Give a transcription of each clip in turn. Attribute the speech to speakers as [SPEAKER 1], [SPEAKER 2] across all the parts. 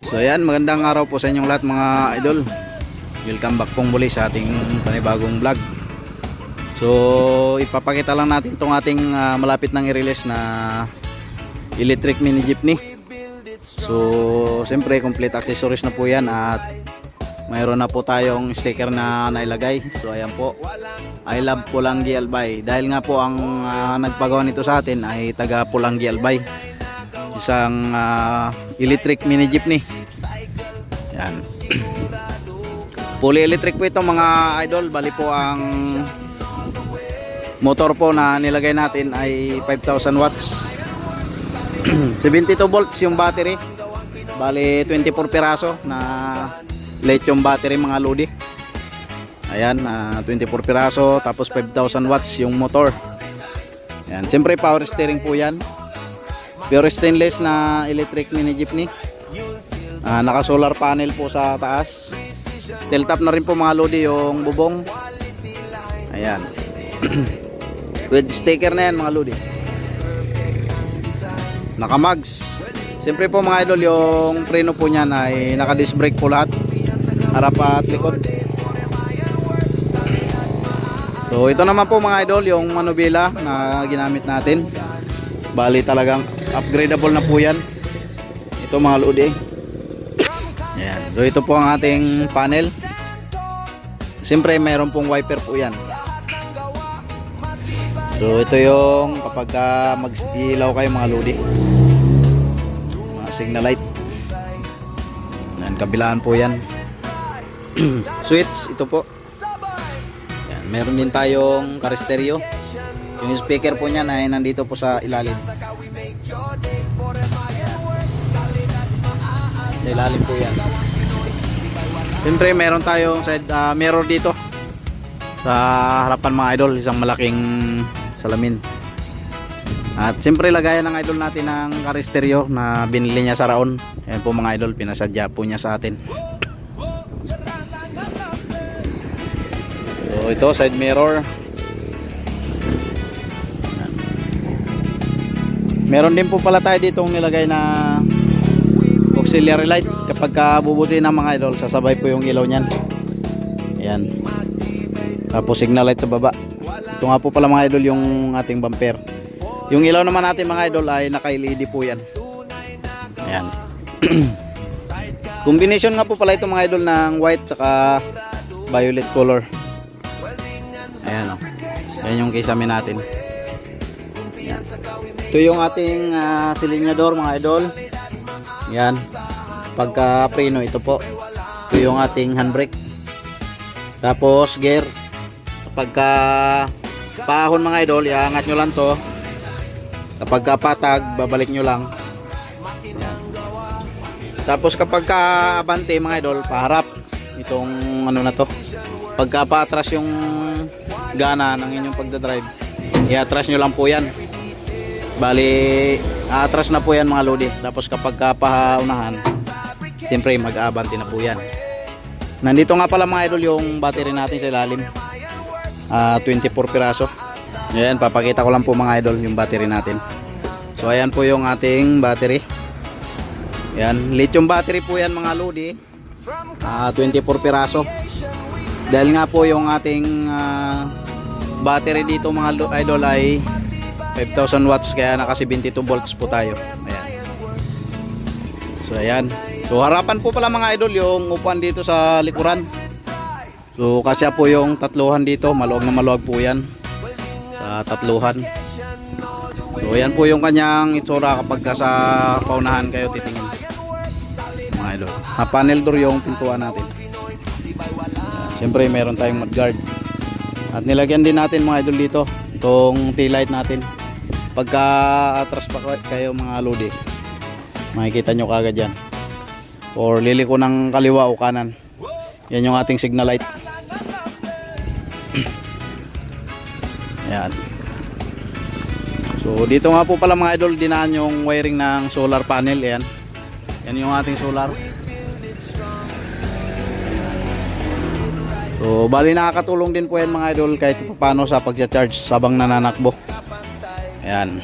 [SPEAKER 1] So ayan, magandang araw po sa inyong lahat mga idol. Welcome back pong muli sa ating panibagong vlog. So ipapakita lang natin itong ating malapit nang i-release na electric mini jeepney. So siyempre complete accessories na po yan at mayroon na po tayong sticker na nailagay. So ayan po, I love Pulangi Albay. Dahil nga po ang nagpagawa nito sa atin ay taga Pulangi Albay, isang electric mini jeepney. Yan. Fully electric po ito mga idol. Bali po ang motor po na nilagay natin ay 5,000 watts. 72 volts yung battery. Bali 24 piraso na lithium battery mga lodi. Ayan, 24 piraso tapos 5,000 watts yung motor. Ayan, siyempre power steering po yan. Pure stainless na electric mini jeepney. Naka solar panel po sa taas. Steel top na rin po mga lodi yung bubong. Ayan. With sticker na yan mga lodi. Naka mags. Siyempre po mga idol, yung preno po niyan ay naka disc brake po lahat, harap at likod. So ito naman po mga idol yung manubila na ginamit natin. Bali talagang upgradable na po yan. Ito mga lodi. Ayan. So ito po ang ating panel. Siyempre mayroon pong wiper po yan. So ito yung kapag mag-ilaw kayo mga lodi, mga signal light. Ayan, kabilaan po yan. Switch ito po. Ayan, meron din tayong car stereo. Yung speaker po niyan ay nandito po sa ilalim. Sa ilalim po yan. Siyempre meron tayong side mirror dito sa harapan mga idol, isang malaking salamin. At siyempre lagayan ng idol natin ng car stereo na binili niya sa Raon. Ayan po mga idol, pinasadya po niya sa atin. So ito side mirror. Meron din po pala tayo ditong nilagay na auxiliary light. Kapag bubuti ng mga idol, sasabay po yung ilaw niyan. Ayan. Tapos signal light sa baba. Ito nga po pala mga idol yung ating bumper. Yung ilaw naman natin mga idol ay naka-LED po yan. Ayan. Combination nga po pala ito mga idol ng white saka violet color. Ayan o. Ayan yung kisame natin. Ayan. Ito yung ating silinyador mga idol. Yan. Pagka preno ito po. Ito yung ating handbrake. Tapos gear. Pagka paahon mga idol, iangat nyo lang to. Kapag patag, babalik nyo lang. Yan. Tapos kapag abante mga idol, paharap. Itong ano na to. Pagka paatras yung gana ng inyong pagdadrive, iatras nyo lang po yan. Bali, atras na po yan mga lodi. Tapos kapag paunahan, siyempre mag-abante na po yan. Nandito nga pala mga idol yung battery natin sa ilalim. 24 piraso. Ayan, papakita ko lang po mga idol yung battery natin. So ayan po yung ating battery. Ayan, lithium battery po yan mga lodi. 24 piraso. Dahil nga po yung ating battery dito mga idol ay 5,000 watts, kaya naka 72 volts po tayo. Ayan. So ayan. So harapan po pala mga idol yung upuan dito sa likuran. So kasya po yung tatluhan dito, maluwag na maluwag po yan sa tatluhan. So ayan po yung kanyang itsura kapag sa paunahan kayo titingin mga idol. Panel door yung pintuan natin. Siyempre meron tayong mudguard. At nilagyan din natin mga idol dito itong tail light natin. Pagka atras pa kayo mga lodi, makikita nyo kagad yan. Or liliko ng kaliwa o kanan, yan yung ating signal light. Yan. So dito nga po pala mga idol, dinaan yung wiring ng solar panel. Yan. Yan yung ating solar. So bali nakakatulong din po yan mga idol kahit paano sa pag-charge sabang nananakbo. Ayan.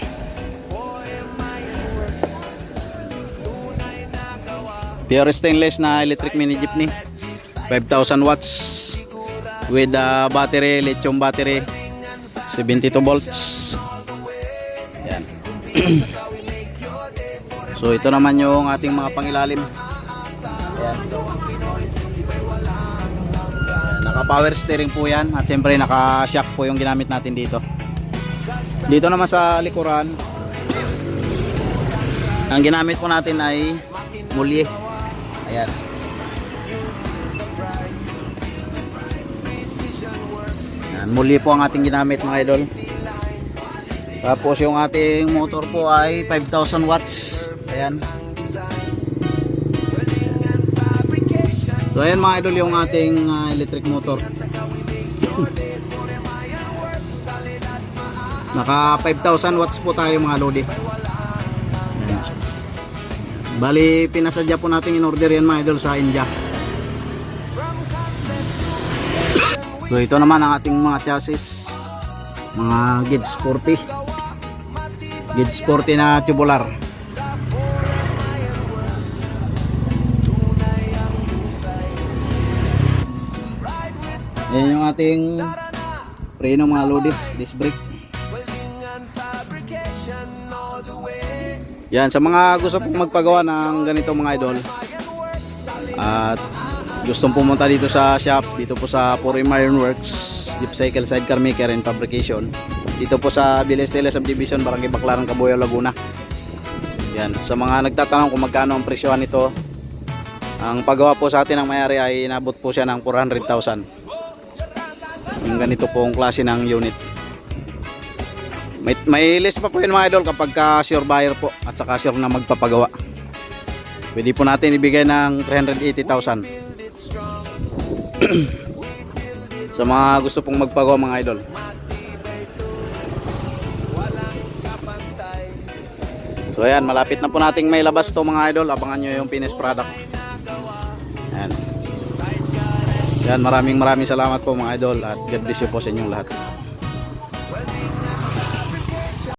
[SPEAKER 1] Pure stainless na electric mini jeepney. 5,000 watts with battery, lithium battery, 72 volts. Yan. So ito naman yung ating mga pangilalim. Yan. Naka power steering po yan at syempre naka shock po yung ginamit natin dito. Dito naman sa likuran, ang ginamit po natin ay mulye. Ayan. Ayan, mulye po ang ating ginamit mga idol. Tapos yung ating motor po ay 5,000 watts. Ayan. So ayan mga idol yung ating electric motor. Naka 5,000 watts po tayo mga lodi. Bali pinasadya po natin in order yan mga idol sa India. So ito naman ang ating mga chassis, mga Gid Sporty, Gid Sporty na tubular. Yan yung ating preno mga lodi, disc brake. Yan, sa mga gusto pong magpagawa ng ganito mga idol at gustong pumunta dito sa shop, dito po sa Purim Iron Works, Jeep Cycle Sidecar Maker and Fabrication, dito po sa Bilestela Subdivision, Barangay Baclaran, Cabuyao, Laguna. Yan, sa mga nagtatanong kung magkano ang presyohan nito, ang paggawa po sa atin ng mayari ay inabot po siya ng 400,000. Yung ganito pong klase ng unit. May list pa po yun mga idol kapag ka sure buyer po at saka sure na magpapagawa. Pwede po natin ibigay ng 380,000 sa mga gusto pong magpagawa mga idol. So ayan, malapit na po nating may labas to mga idol. Abangan nyo yung finished product. Ayan. Yan, maraming salamat po mga idol at God bless you po sa inyong lahat.